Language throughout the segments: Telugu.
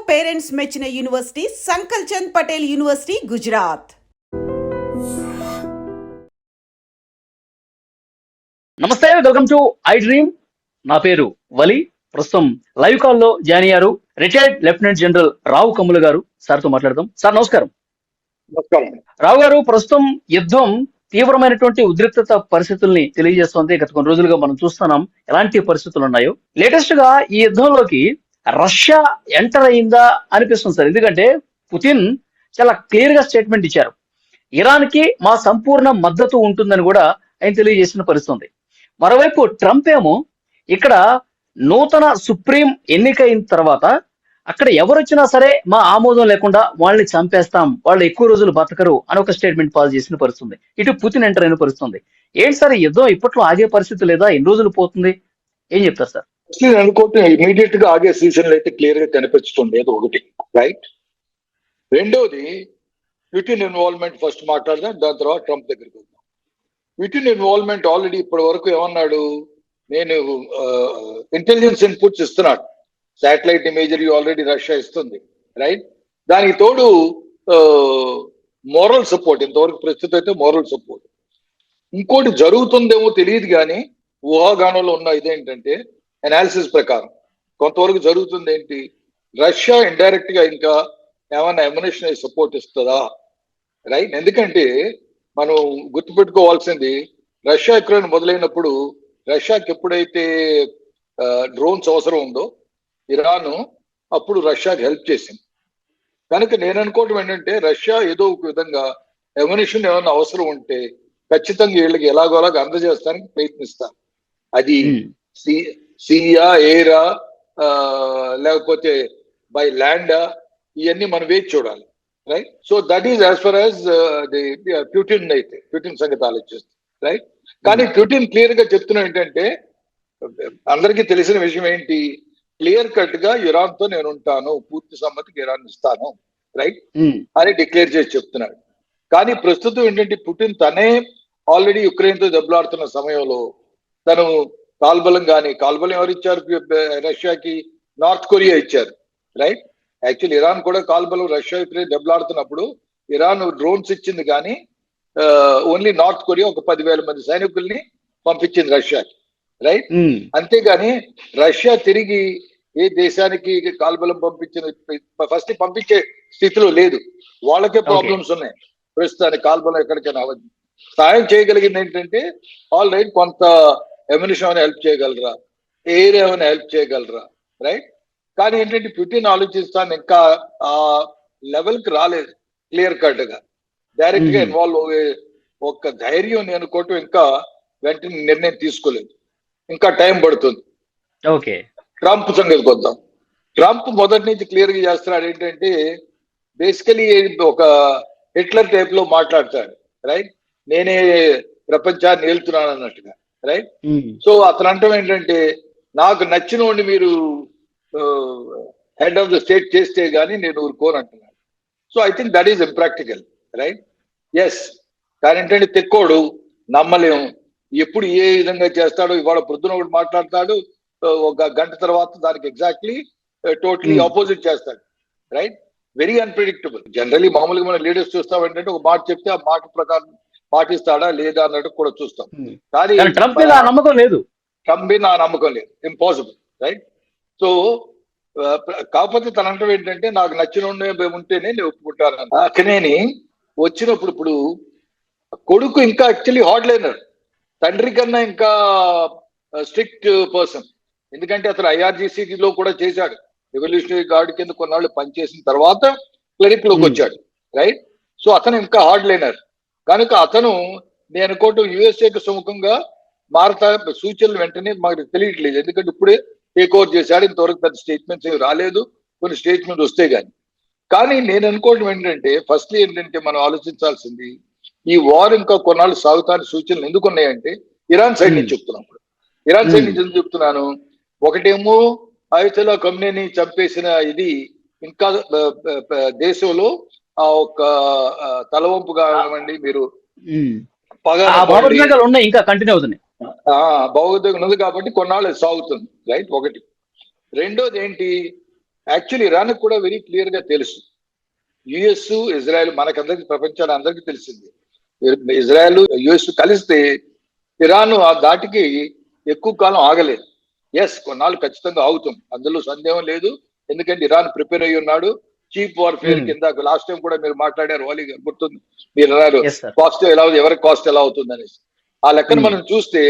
పేరెంట్స్ మెచ్చిన యూనివర్సిటీ సంకల్ చంద్ పటేల్ యూనివర్సిటీ గుజరాత్. నమస్తే, వెల్కమ్ టు ఐ డ్రీమ్. నా పేరు వలి. ప్రస్తుతం లైవ్ కాల్ లో జాయిన్ అయ్యారు రిటైర్డ్ లెఫ్టినెంట్ జనరల్ రావు కమ్ముల గారు. సార్తో మాట్లాడదాం. సార్ నమస్కారం. నమస్కారం. రావు గారు, ప్రస్తుతం యుద్ధం తీవ్రమైనటువంటి ఉద్రిక్తత పరిస్థితుల్ని తెలియజేస్తోంది. గత కొన్ని రోజులుగా మనం చూస్తున్నాం ఎలాంటి పరిస్థితులు ఉన్నాయో. లేటెస్ట్ గా ఈ యుద్ధంలోకి రష్యా ఎంటర్ అయిందా అనిపిస్తుంది సార్. ఎందుకంటే పుతిన్ చాలా క్లియర్ గా స్టేట్మెంట్ ఇచ్చారు. ఇరాన్ కి మా సంపూర్ణ మద్దతు ఉంటుందని కూడా ఆయన తెలియజేసిన పరిస్థితుంది. మరోవైపు ట్రంప్ ఏమో ఇక్కడ నూతన సుప్రీం ఎన్నికైన తర్వాత అక్కడ ఎవరొచ్చినా సరే మా ఆమోదం లేకుండా వాళ్ళని చంపేస్తాం, వాళ్ళు ఎక్కువ రోజులు బతకరు అని ఒక స్టేట్మెంట్ పాస్ చేసిన పరిస్థితుంది. ఇటు పుతిన్ ఎంటర్ అయిన పరిస్థితుంది. ఏంటి సార్, ఈ యుద్ధం ఇప్పట్లో ఆగే పరిస్థితి లేదా? ఎన్ని రోజులు పోతుంది? ఏం చెప్తారు సార్? అనుకోవటం ఇమీడియట్ గా ఆగే సీజన్లు అయితే క్లియర్ గా కనిపిస్తుంది. అది ఒకటి, రైట్. రెండోది పుతిన్ ఇన్వాల్వ్మెంట్. ఫస్ట్ మాట్లాడదాం, దాని తర్వాత ట్రంప్ దగ్గరికి వద్దాం. పుతిన్ ఇన్వాల్వ్మెంట్ ఆల్రెడీ ఇప్పటి వరకు ఏమన్నాడు, నేను ఇంటెలిజెన్స్ ఇన్పుట్స్ ఇస్తున్నాడు. శాటిలైట్ ఇమేజరీ ఆల్రెడీ రష్యా ఇస్తుంది, రైట్. దానికి తోడు మోరల్ సపోర్ట్, ఇంతవరకు ప్రస్తుతం అయితే మోరల్ సపోర్ట్. ఇంకోటి జరుగుతుందేమో తెలియదు కానీ ఊహాగానంలో ఉన్న ఇదేంటంటే అనాలిసిస్ ప్రకారం కొంతవరకు జరుగుతుంది ఏంటి, రష్యా ఇండైరెక్ట్ గా ఇంకా ఏమైనా ఎమ్యునిషన్ సపోర్ట్ ఇస్తుందా, రైట్. ఎందుకంటే మనం గుర్తుపెట్టుకోవాల్సింది, రష్యా యుక్రెయిన్ మొదలైనప్పుడు రష్యాకి ఎప్పుడైతే డ్రోన్స్ అవసరం ఉందో ఇరాన్ అప్పుడు రష్యాకి హెల్ప్ చేసింది. కనుక నేను అనుకోవటం ఏంటంటే రష్యా ఏదో ఒక విధంగా ఎమ్యునిషన్ ఏమైనా అవసరం ఉంటే ఖచ్చితంగా వీళ్ళకి ఎలాగోలాగా అందజేస్తానికి ప్రయత్నిస్తారు. అది సీయా, ఎయిరా, లేకపోతే బై ల్యాండా, ఇవన్నీ మనం వేచి చూడాలి, right. So that is as for as Putin అయితే పుతిన్ సంగతి ఆలోచిస్తుంది, రైట్. కానీ పుతిన్ క్లియర్ గా చెప్తున్నా ఏంటంటే, అందరికీ తెలిసిన విషయం ఏంటి, క్లియర్ కట్ గా ఇరాన్ తో నేను ఉంటాను, పూర్తి సమ్మతికి ఇరాన్ ఇస్తాను, రైట్ అని డిక్లేర్ చేసి చెప్తున్నాడు. కానీ ప్రస్తుతం ఏంటంటే పుతిన్ తనే ఆల్రెడీ యుక్రెయిన్ తో దెబ్బలాడుతున్న సమయంలో తను కాల్బలం ఎవరు ఇచ్చారు రష్యాకి? నార్త్ కొరియా ఇచ్చారు, రైట్. యాక్చువల్లీ ఇరాన్ కూడా కాల్బలం రష్యా యుక్రెయిన్ దెబ్బలాడుతున్నప్పుడు ఇరాన్ డ్రోన్స్ ఇచ్చింది, కానీ ఓన్లీ నార్త్ కొరియా ఒక 10,000 మంది సైనికుల్ని పంపించింది రష్యాకి, రైట్. అంతేగాని రష్యా తిరిగి ఏ దేశానికి కాల్బలం ఫస్ట్ పంపించే స్థితిలో లేదు. వాళ్ళకే ప్రాబ్లమ్స్ ఉన్నాయి ప్రస్తుతానికి. కాల్బలం ఎక్కడికైనా అవ్వదు. సాయం చేయగలిగింది ఏంటంటే ఆల్ రైట్, కొంత ఎమ్యునిషన్ ఏమైనా హెల్ప్ చేయగలరా, ఎయిర్ ఏమైనా హెల్ప్ చేయగలరా, రైట్. కానీ ఏంటంటే పుతిన్ ఆలోచిస్తాను ఇంకా ఆ లెవెల్ కి రాలేదు క్లియర్ కట్ గా, డైరెక్ట్ గా ఇన్వాల్వ్ అయ్యే ఒక ధైర్యం నేను అనుకోవటం ఇంకా వెంటనే నిర్ణయం తీసుకోలేదు, ఇంకా టైం పడుతుంది. ఓకే. ట్రంప్ సంగతికి వద్దాం. ట్రంప్ మొదటి నుంచి క్లియర్ గా చేస్తున్నాడు ఏంటంటే, బేసికలీ ఒక హిట్లర్ టైప్ లో మాట్లాడతాడు, రైట్. నేనే ప్రపంచాన్ని ఏలుతున్నాను అన్నట్టుగా, రైట్. సో అతను అంటాం ఏంటంటే, నాకు నచ్చిన వాడిని మీరు హెడ్ ఆఫ్ ద స్టేట్ చేస్తే గానీ నేను ఊరుకోను అంటున్నాడు. So I think that is impractical, right. Yes, కానీ ఏంటంటే తెక్కోడు, నమ్మలేం. ఎప్పుడు ఏ విధంగా చేస్తాడో, ఇవాళ పొద్దున ఒకటి మాట్లాడతాడు, ఒక గంట తర్వాత దానికి ఎగ్జాక్ట్లీ టోటలీ ఆపోజిట్ చేస్తాడు, రైట్. Very unpredictable. జనరలీ మామూలుగా మన లీడర్స్ చూస్తాం ఏంటంటే, ఒక మాట చెప్తే ఆ మాట ప్రకారం పాటిస్తాడా లేదా అన్నట్టు కూడా చూస్తాం. కానీ ట్రంప్ మీద నమ్మకం లేదు. Impossible, right. సో కాకపోతే తన అంటే ఏంటంటే, నాకు నచ్చిన ఉంటేనే నేను ఒప్పుకుంటాను. అక్కనేని వచ్చినప్పుడు ఇప్పుడు కొడుకు ఇంకా యాక్చువల్లీ హార్డ్ లైనర్, తండ్రి కన్నా ఇంకా స్ట్రిక్ట్ పర్సన్. ఎందుకంటే అతను ఐఆర్జీసీలో కూడా చేశాడు, రెవల్యూషనరీ గార్డ్ కింద కొన్నాళ్ళు పనిచేసిన తర్వాత క్లరిక్ లోకి వచ్చాడు, రైట్. సో అతను ఇంకా హార్డ్ లైనర్ కనుక అతను నేను అనుకోవటం యుఎస్ఏకి సుముఖంగా మారతా సూచనలు వెంటనే మాకు తెలియట్లేదు. ఎందుకంటే ఇప్పుడే టేక్ ఓవర్ చేశాడు, ఇంతవరకు పెద్ద స్టేట్మెంట్స్ ఏమి రాలేదు, కొన్ని స్టేట్మెంట్ వస్తే గానీ. కానీ నేను అనుకోవడం ఏంటంటే, ఫస్ట్లీ ఏంటంటే మనం ఆలోచించాల్సింది, ఈ వార్ ఇంకా కొన్నాళ్ళు సాగుతాని సూచనలు ఎందుకు ఉన్నాయంటే ఇరాన్ సైడ్ నుంచి చెప్తున్నాం. ఇరాన్ సైడ్ నుంచి ఎందుకు చెప్తున్నాను, ఒకటేమో అయతొల్లా ఖొమైనీ చంపేసిన ఇది ఇంకా దేశంలో ఆ ఒక తలవంపు కానివ్వండి, మీరు భావోద్వేగాలు ఇంకా కంటిన్యూ అవుతున్నాయి, భావోద్వేగం ఉంది కాబట్టి కొన్నాళ్ళు సాగుతుంది, రైట్. ఒకటి. రెండోది ఏంటి, యాక్చువల్లీ ఇరాన్ కూడా వెరీ క్లియర్ గా తెలుసు. యుఎస్ ఇజ్రాయెల్ మనకందరికి ప్రపంచానికి అందరికీ తెలిసింది. ఇజ్రాయెల్ యుఎస్ కలిస్తే ఇరాన్ ఆ దాటికి ఎక్కువ కాలం ఆగలేదు. ఎస్, కొన్నాళ్ళు ఖచ్చితంగా ఆగుతాం, అందులో సందేహం లేదు. ఎందుకంటే ఇరాన్ ప్రిపేర్ అయ్యి ఉన్నాడు. చీప్ వార్ఫేర్ కింద లాస్ట్ టైం కూడా మీరు మాట్లాడారు, వాలి గారు గుర్తుంది, మీరు అన్నారు కాస్ట్ ఎలా అవుతుంది, ఎవరికి కాస్ట్ ఎలా అవుతుంది అనేసి. ఆ లెక్కను మనం చూస్తే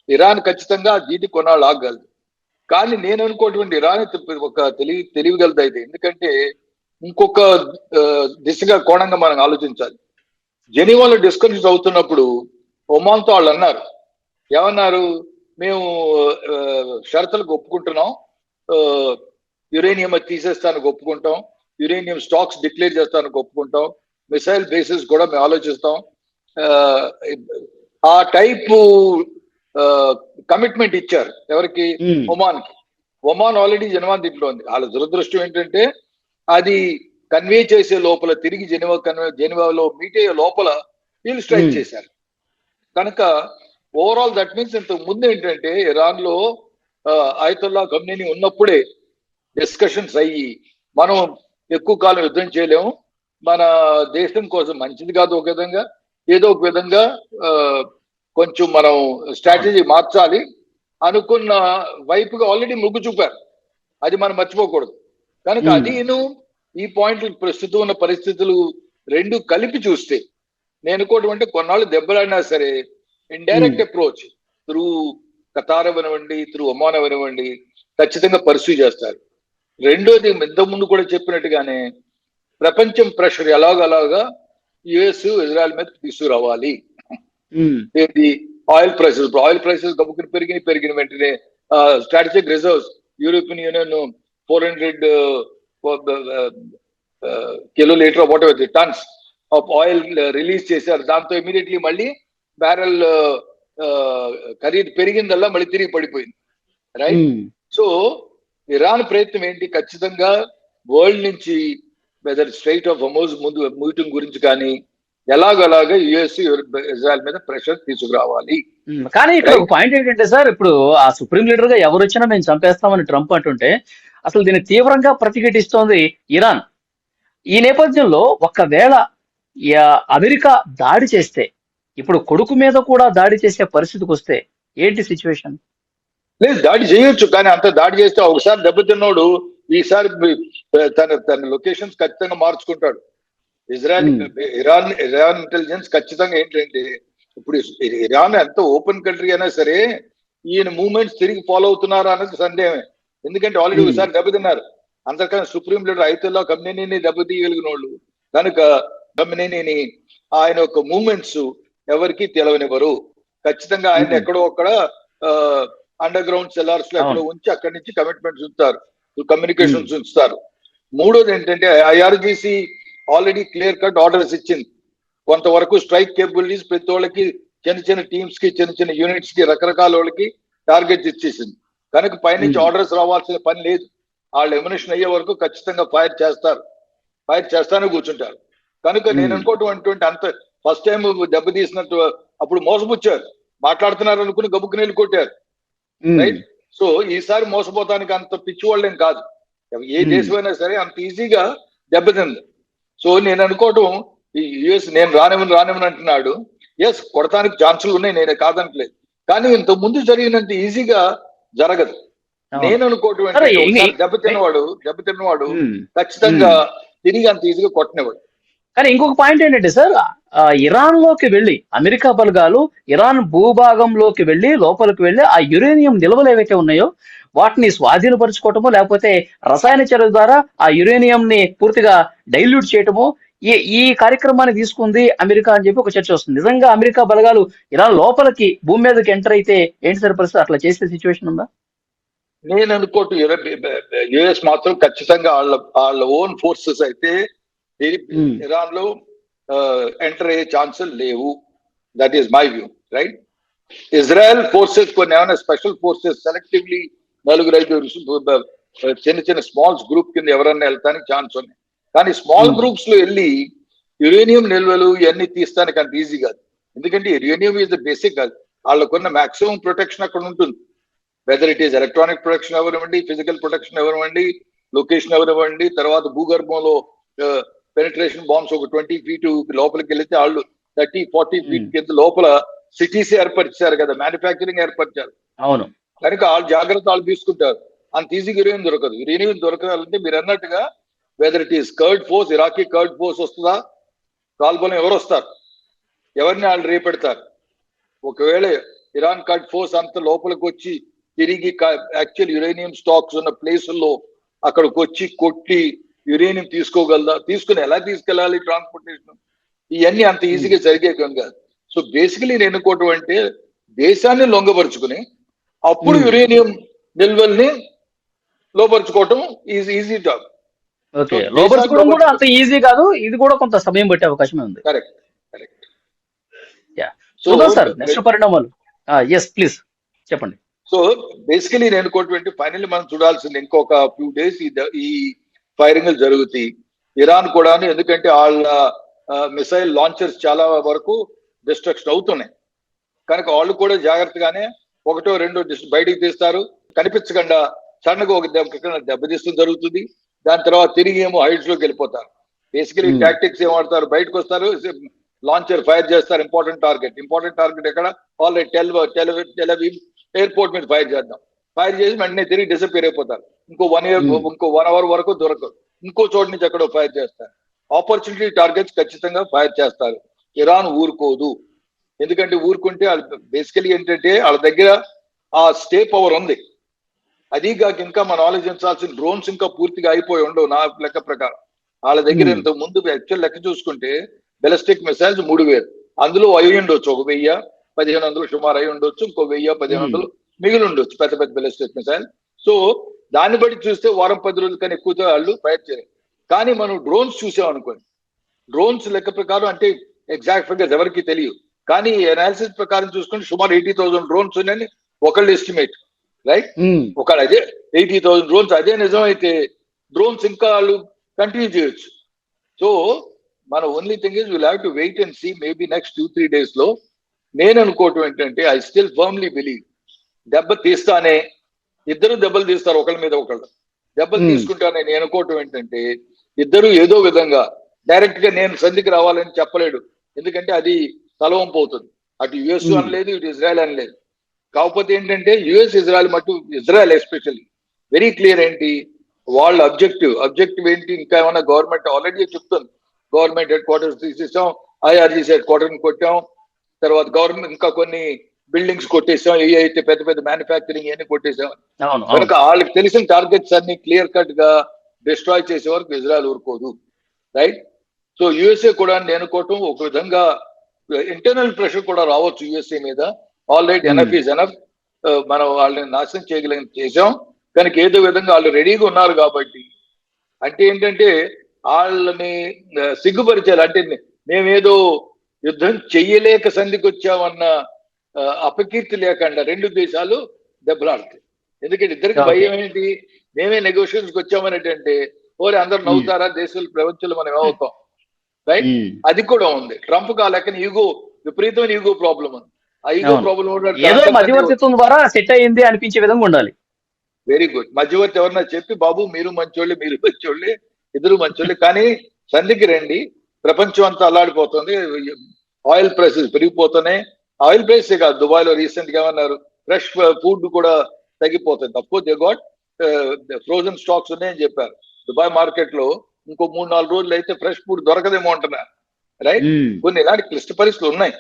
ఇరాన్ ఖచ్చితంగా దీటి కొన్నాళ్ళు ఆగగలదు. కానీ నేను అనుకోటువంటి ఇరాన్ ఒక తెలివిగలది అయితే, ఎందుకంటే ఇంకొక దిశగా కోణంగా మనం ఆలోచించాలి. జెనీవాలో డిస్కషన్స్ అవుతున్నప్పుడు ఒమాన్తో వాళ్ళు అన్నారు, ఏమన్నారు, మేము షరతులకు ఒప్పుకుంటున్నాం, యురేనియం తీసేస్తానికి ఒప్పుకుంటాం, యురేనియం స్టాక్స్ డిక్లేర్ చేస్తానికి ఒప్పుకుంటాం, మిసైల్ బేసిస్ కూడా మేము ఆలోచిస్తాం. ఆ టైపు కమిట్మెంట్ ఇచ్చారు ఎవరికి, ఒమాన్ కి. ఒమాన్ ఆల్రెడీ జెనీవా దీంట్లో ఉంది. వాళ్ళ దురదృష్టం ఏంటంటే అది కన్వే చేసే లోపల తిరిగి జెనీవాలో మీట్ అయ్యే లోపల వీళ్ళు స్ట్రైక్ చేశారు. కనుక ఓవరాల్ దట్ మీన్స్ ఇంతకు ముందు ఏంటంటే ఇరాన్ లో ఆయతుల్లా ఖమ్నేని ఉన్నప్పుడే డిస్కషన్స్ అయ్యి, మనం ఎక్కువ కాలం యుద్ధం చేయలేము, మన దేశం కోసం మంచిది కాదు, ఒక విధంగా ఏదో ఒక విధంగా కొంచెం మనం స్ట్రాటజీ మార్చాలి అనుకున్న వైపుగా ఆల్రెడీ మొగ్గు చూపారు. అది మనం మర్చిపోకూడదు. కనుక అదిను ఈ పాయింట్లు ప్రస్తుతం ఉన్న పరిస్థితులు రెండు కలిపి చూస్తే నేను అనుకోవడం కొన్నాళ్ళు దెబ్బలాడినా సరే ఇండైరెక్ట్ అప్రోచ్ త్రూ ఖతార్ అవనివ్వండి, త్రూ ఒమాన్ అవనివ్వండి, ఖచ్చితంగా పర్సూ చేస్తారు. రెండోది ఇంతకు ముందు కూడా చెప్పినట్టుగానే ప్రపంచం ప్రెషర్ ఎలాగలాగా యుఎస్ ఇజ్రాయెల్ మీద తీసుకురావాలి. ఏంటి, ఆయిల్ ప్రైసెస్ గబుకుని పెరిగిన వెంటనే strategic reserves European Union 400 kilolitre whatever tons of oil release చేశారు. దాంతో ఇమీడియట్లీ మళ్ళీ బ్యారెల్ ఖరీదు పెరిగిందల్లా మళ్ళీ తిరిగి పడిపోయింది. రైట్. సో ఇరాన్ ప్రయత్నం ఏంటి, ఖచ్చితంగా వరల్డ్ నుంచి వెదర్ స్ట్రైట్ ఆఫ్ హోర్ముజ్ ముందు మీటింగ్ గురించి కానీ ఎలాగలాగా యుఎస్ ఇజ్రాయెల్ మీద ప్రెషర్ తీసుకురావాలి. కానీ ఇక్కడ ఒక పాయింట్ ఏంటంటే సార్, ఇప్పుడు ఆ సుప్రీం లీడర్ గా ఎవరు వచ్చినా మేము చంపేస్తామని ట్రంప్ అంటుంటే అసలు దీన్ని తీవ్రంగా ప్రతిఘటిస్తోంది ఇరాన్. ఈ నేపథ్యంలో ఒకవేళ అమెరికా దాడి చేస్తే, ఇప్పుడు కొడుకు మీద కూడా దాడి చేసే పరిస్థితికి వస్తే ఏంటి సిచ్యువేషన్? లేదు, దాడి చేయొచ్చు, కానీ అంత దాడి చేస్తే ఒకసారి దెబ్బతిన్నోడు ఈసారి తన లొకేషన్స్ ఖచ్చితంగా మార్చుకుంటాడు. ఇరాన్ ఇంటెలిజెన్స్ ఖచ్చితంగా ఏంటంటే, ఇప్పుడు ఇరాన్ ఎంత ఓపెన్ కంట్రీ అయినా సరే ఈయన మూవ్మెంట్స్ తిరిగి ఫాలో అవుతున్నారా అన్నది సందేహమే. ఎందుకంటే ఆల్రెడీ ఒకసారి దెబ్బతిన్నారు. అంతకన్నా సుప్రీం లీడర్ ఆయతుల్లా ఖమ్నేనీని దెబ్బతీయగలిగిన వాళ్ళు కనుక ఖమ్నేనీని ఆయన యొక్క మూవ్మెంట్స్ ఎవరికి తెలవనివ్వరు. ఖచ్చితంగా ఆయన ఎక్కడో అక్కడ అండర్ గ్రౌండ్ సెల్లార్స్ లో ఎక్కడో ఉంచి అక్కడి నుంచి కమిట్మెంట్స్ ఉంచుతారు, కమ్యూనికేషన్స్ ఉంచుతారు. మూడోది ఏంటంటే IRGC already clear cut orders ఇచ్చింది. కొంతవరకు స్ట్రైక్ కేపబిలిటీస్ ప్రతి వాళ్ళకి, చిన్న చిన్న టీమ్స్ కి, చిన్న చిన్న యూనిట్స్ కి, రకరకాల వాళ్ళకి టార్గెట్స్ ఇచ్చేసింది. కనుక పైనుంచి ఆర్డర్స్ రావాల్సిన పని లేదు. వాళ్ళు ఎమ్యునిషన్ అయ్యే వరకు ఖచ్చితంగా ఫైర్ చేస్తానే కూర్చుంటారు. కనుక నేను అనుకోవటం అంత ఫస్ట్ టైం దెబ్బతీసినట్టు అప్పుడు మోసపుచ్చారు, మాట్లాడుతున్నారు అనుకుని గబుక్కుని వెళ్ళి కొట్టారు. రైట్. సో ఈసారి మోసపోతానికి అంత పిచ్చి వాళ్ళేం కాదు. ఏ దేశమైనా సరే అంత ఈజీగా దెబ్బతింది. సో నేను అనుకోవటం ఈ యుఎస్ నేను రానివ్వను అంటున్నాడు. ఎస్, కొడతానికి ఛాన్సులు ఉన్నాయి, నేను కాదనట్లేదు. కానీ ఇంత ముందు జరిగినంత ఈజీగా జరగదు. నేను అనుకోవటం దెబ్బతిన్నవాడు ఖచ్చితంగా తిరిగి అంత ఈజీగా కొట్టనివాడు. కానీ ఇంకొక పాయింట్ ఏంటంటే సార్, ఇరాన్ లోకి వెళ్లి అమెరికా బలగాలు ఇరాన్ భూభాగంలోకి వెళ్లి లోపలికి వెళ్లి ఆ యురేనియం నిల్వలు ఏవైతే ఉన్నాయో వాటిని స్వాధీనపరచుకోవటమో లేకపోతే రసాయన చర్యల ద్వారా ఆ యురేనియం ని పూర్తిగా డైల్యూట్ చేయటమో ఈ కార్యక్రమాన్ని తీసుకుంది అమెరికా అని చెప్పి ఒక చర్చ వస్తుంది. నిజంగా అమెరికా బలగాలు ఇరాన్ లోపలికి భూమి మీదకి ఎంటర్ అయితే ఏంటి సార్ పరిస్థితి? అట్లా చేసే సిచ్యువేషన్ ఉందా? నేను అనుకోవటం యుఎస్ మాత్రం ఖచ్చితంగా వాళ్ళ ఓన్ ఫోర్సెస్ అయితే ఇరాన్ లో ఎంటర్ అయ్యే ఛాన్సులు లేవు. That is my view. Right. Israel forces కొన్ని ఏమైనా స్పెషల్ ఫోర్సెస్ సెలెక్టివ్లీ 4-5 చిన్న చిన్న స్మాల్స్ గ్రూప్ కింద ఎవరన్నా వెళ్తానికి ఛాన్స్ ఉన్నాయి. కానీ స్మాల్ గ్రూప్స్ లో వెళ్ళి యురేనియం నిల్వలు ఇవన్నీ తీస్తానికి అంత ఈజీ కాదు. ఎందుకంటే యురేనియం ఈజ్ ద బేసిక్. వాళ్ళకున్న మాక్సిమం ప్రొటెక్షన్ అక్కడ ఉంటుంది. Whether it is electronic protection ఎవరివ్వండి, ఫిజికల్ ప్రొటెక్షన్ ఎవరివ్వండి, లొకేషన్ ఎవరివ్వండి, తర్వాత భూగర్భంలో పెనిట్రేషన్ బాంబ్స్ ఒక 20 feet లోపలికి వెళితే వాళ్ళు 30-40 feet కింద లోపల సిటీస్ ఏర్పరిచారు కదా, మ్యానుఫ్యాక్చరింగ్ ఏర్పరిచారు. అవును. కనుక వాళ్ళు జాగ్రత్త వాళ్ళు తీసుకుంటారు. అంత ఈజీగా యురేనియం దొరకదు. యురేనియం దొరకాలంటే మీరు అన్నట్టుగా weather it is curd force, Iraqi curd force వస్తుందా, కాల్బలం ఎవరు వస్తారు, ఎవరిని వాళ్ళు రేపెడతారు. ఒకవేళ ఇరాన్ కర్డ్ ఫోర్స్ అంత లోపలికి వచ్చి తిరిగి యాక్చువల్ యురేనియం స్టాక్స్ ఉన్న ప్లేసుల్లో అక్కడికి వచ్చి కొట్టి యురేనియం తీసుకోగలదా, తీసుకుని ఎలా తీసుకెళ్ళాలి, ట్రాన్స్పోర్టేషన్, ఇవన్నీ అంత ఈజీగా జరిగే కాదు. సో బేసికలీ నేను అనుకోవటం అంటే దేశాన్ని లొంగపరుచుకుని అప్పుడు యురేనియం నిల్వల్ని లోపరుచుకోవటం ఈజీ జాబ్. ఓకే, లోపరుచుకోవడం కూడా అంత ఈజీ కాదు, ఇది కూడా కొంత సమయం పట్టే అవకాశం ఉంది. కరెక్ట్. యా, చూద్దాం సార్ నెక్స్ట్ పరిణామాలు. ఎస్ ప్లీజ్ చెప్పండి. సో బేసికలీ నేను అనుకోవటం ఫైనల్లీ మనం చూడాల్సింది ఇంకొక ఫ్యూ డేస్ ఈ ఫైరింగ్ జరుగుతాయి. ఇరాన్ కూడా, ఎందుకంటే వాళ్ళ మిసైల్ లాంచర్స్ చాలా వరకు డిస్ట్రక్షన్ అవుతున్నాయి కనుక వాళ్ళు కూడా జాగ్రత్తగానే ఒకటో రెండో బయటికి తీస్తారు, కనిపించకుండా సడన్గా ఒక దెబ్బతీస్తూ జరుగుతుంది. దాని తర్వాత తిరిగి ఏమో హైట్స్ లోకి వెళ్ళిపోతారు. బేసికలీ టాక్టిక్స్ ఏం వాడతారు, బయటకు వస్తారు, లాంచర్ ఫైర్ చేస్తారు, ఇంపార్టెంట్ టార్గెట్ ఎక్కడ, ఆల్రెడీ టెల్ ఎయిర్పోర్ట్ మీద ఫైర్ చేద్దాం, ఫైర్ చేసి వెంటనే తిరిగి డిసపియర్ అయిపోతారు. ఇంకో 1 hour వరకు దొరకదు, ఇంకో చోటు నుంచి ఎక్కడో ఫైర్ చేస్తారు. ఆపర్చునిటీ టార్గెట్స్ ఖచ్చితంగా ఫైర్ చేస్తారు. ఇరాన్ ఊరుకోదు, ఎందుకంటే ఊరుకుంటే బేసికలీ ఏంటంటే వాళ్ళ దగ్గర ఆ స్టే పవర్ ఉంది. అది కాక ఇంకా మనం ఆలోచించాల్సిన డ్రోన్స్ ఇంకా పూర్తిగా అయిపోయి ఉండవు నా లెక్క ప్రకారం. వాళ్ళ దగ్గర ఇంత ముందు యాక్చువల్ లెక్క చూసుకుంటే బెలిస్టిక్ మిసైల్స్ 3000, అందులో అయి ఉండొచ్చు ఒక 1000-1500 సుమారు అయి ఉండొచ్చు, ఇంకో 1000-1500 మిగిలి ఉండొచ్చు పెద్ద పెద్ద బెలిస్టిక్ మిసైల్. సో దాన్ని బట్టి చూస్తే 1-10 రోజుల కన్నా ఎక్కువతో వాళ్ళు ఫైర్ చేయరు. కానీ మనం డ్రోన్స్ చూసాం అనుకోండి, డ్రోన్స్ లెక్క ప్రకారం అంటే ఎగ్జాక్ట్ ఫిగర్స్ ఎవరికి తెలియదు, కానీ అనాలిసిస్ ప్రకారం చూసుకుంటే సుమారు 80,000 డ్రోన్స్ ఉన్నాయని ఒకళ్ళు ఎస్టిమేట్, రైట్? ఒకళ్ళు అదే 80,000 డ్రోన్స్ అదే నిజమైతే డ్రోన్స్ ఇంకా వాళ్ళు కంటిన్యూ చేయొచ్చు. సో మన only thing is will have to wait and see. Maybe next 2-3 days లో నేను అనుకోవటం ఏంటంటే ఐ స్టిల్ ఫర్మ్లీ బిలీవ్ దెబ్బ తీస్తానే, ఇద్దరు దెబ్బలు తీస్తారు ఒకళ్ళ మీద ఒకళ్ళు, దెబ్బలు తీసుకుంటానే నేను అనుకోవటం ఏంటంటే ఇద్దరు ఏదో విధంగా డైరెక్ట్ గా నేను సంధికి రావాలని చెప్పలేడు, ఎందుకంటే అది తలవంపు అవుతుంది. అటు యుఎస్ అనలేదు, ఇటు ఇజ్రాయెల్ అనలేదు. కాకపోతే ఏంటంటే యుఎస్ ఇజ్రాయెల్ మటు, ఇజ్రాయెల్ ఎస్పెషల్లీ వెరీ క్లియర్ ఏంటి వాళ్ళ అబ్జెక్టివ్ ఏంటి, ఇంకా ఏమన్నా గవర్నమెంట్ ఆల్రెడీ చెప్తుంది, గవర్నమెంట్ హెడ్ క్వార్టర్స్ తీసేసాం, ఐఆర్జీసీ హెడ్ క్వార్టర్ కొట్టాం, తర్వాత గవర్నమెంట్ ఇంకా కొన్ని బిల్డింగ్స్ కొట్టేసాం, ఏ అయితే పెద్ద పెద్ద మ్యానుఫ్యాక్చరింగ్ అన్ని కొట్టేసాం. కనుక వాళ్ళకి తెలిసిన టార్గెట్స్ అన్ని క్లియర్ కట్ గా డిస్ట్రాయ్ చేసే వరకు ఇజ్రాయెల్ ఊరుకోదు, రైట్? సో యుఎస్ఏ కూడా నేను అనుకోవటం ఒక విధంగా ఇంటర్నల్ ప్రెషర్ కూడా రావచ్చు యుఎస్ఏ మీద. ఆల్రెడీ ఎనఫ్ ఈజ్ ఎనఫ్, మనం వాళ్ళని నాశనం చేసాం కనుక ఏదో విధంగా వాళ్ళు రెడీగా ఉన్నారు. కాబట్టి అంటే ఏంటంటే వాళ్ళని సిగ్గుపరిచారు, అంటే మేమేదో యుద్ధం చెయ్యలేక సంధికి వచ్చామన్న అపకీర్తి లేకుండా రెండు దేశాలు దెబ్బలాడతాయి. ఎందుకంటే ఇద్దరికి భయం ఏంటి, మేమే నెగోషియేషన్స్కి వచ్చామనేటంటే ఓరే అందరు నవ్వుతారా, దేశాలు ప్రపంచంలో మనం ఏమవుతాం, రైట్? అది కూడా ఉంది. ట్రంప్ కా లెక్కన ఈగో, విపరీతమైన ఈగో ప్రాబ్లం ఉంది. ఆ ఈగో ప్రాబ్లం మధ్యవర్తిత్వం ద్వారా సెట్ అయ్యింది అనిపించే విధంగా ఉండాలి. Very good. మధ్యవర్తి ఎవరన్నా చెప్పి బాబు మీరు మంచోళ్ళే, మీరు మంచోళ్ళే, ఇద్దరు మంచోళ్ళే, కానీ సంధికి రండి, ప్రపంచం అంతా అల్లాడిపోతుంది, ఆయిల్ ప్రైసెస్ పెరిగిపోతున్నాయి. ఆయిల్ ప్రైస్ కాదు, దుబాయ్ లో రీసెంట్ గా ఏమన్నారు, ఫ్రెష్ ఫుడ్ కూడా తగ్గిపోతుంది. తప్పు దే గాట్ ఫ్రోజన్ స్టాక్స్ ఉన్నాయని చెప్పారు. దుబాయ్ మార్కెట్ లో ఇంకో 3-4 రోజులు అయితే ఫ్రెష్ ఫుడ్ దొరకదేమో అంటున్నారు, రైట్? కొన్ని ఇలాంటి క్లిష్ట పరిస్థితులు ఉన్నాయి,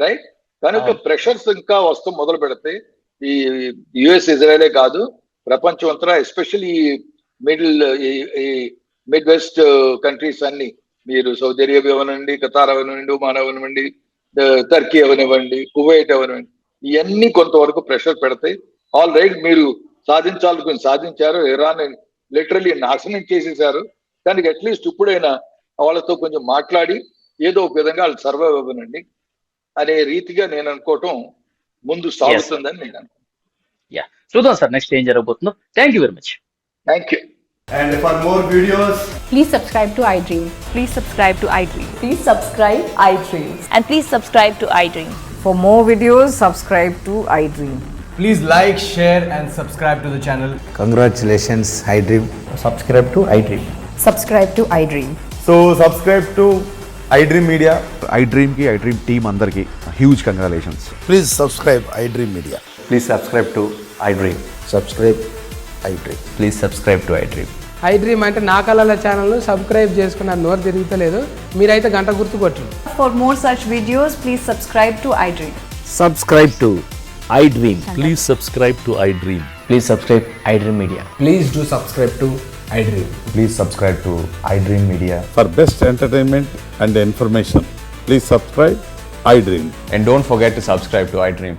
రైట్? కనుక ప్రెషర్స్ ఇంకా వస్తూ మొదలు పెడితే ఈ యుఎస్ ఇజ్రాయలే కాదు, ప్రపంచం అంతా, ఎస్పెషల్లీ ఈ మిడ్ వెస్ట్ కంట్రీస్ అన్ని, మీరు సౌదీ అరేబియా అవనండి, ఖతార్ అవనివ్వండి, ఒమాన్ అవనివ్వండి, టర్కీ అవనివ్వండి, కువైట్ అవనివ్వండి, ఇవన్నీ కొంతవరకు ప్రెషర్ పెడతాయి. ఆల్ రైట్, మీరు సాధించాలనుకుని సాధించారు, ఇరాన్ లిటరలీ నాశనం చేసేసారు, కానీ అట్లీస్ట్ ఇప్పుడైనా వాళ్ళతో కొంచెం మాట్లాడి ఏదో ఒక విధంగా వాళ్ళు సర్వైవ్ అవ్వనండి అనే రీతిగా నేను అనుకోవటం ముందు సాగుతుందని నేను అనుకుంటున్నాను. చూద్దాం సార్ నెక్స్ట్ ఏం జరగబోతుందో. Thank you very much. Thank you. And for more videos, please subscribe to iDream. Please subscribe to iDream. Please subscribe iDream. And please subscribe to iDream. For more videos, subscribe to iDream. Please like, share, and subscribe to the channel. Congratulations, iDream. Subscribe to iDream. Subscribe to iDream. So subscribe to iDream Media. iDream ki iDream team అందరికి huge congratulations. Please subscribe iDream Media. Please subscribe to iDream. Subscribe iDream. Please subscribe to iDream. iDream అంటే నా కళల ఛానల్ సబ్స్క్రైబ్ చేసుకున్న నోరు తిరుగుతలేదు, మీరైతే గంట గుర్తు కొట్టండి. For more such videos, please subscribe to iDream. Subscribe to iDream. Please subscribe to iDream. Please subscribe iDream Media. Please do subscribe to iDream. Please subscribe to iDream Media. For best entertainment and information, please subscribe iDream. And don't forget to subscribe to iDream.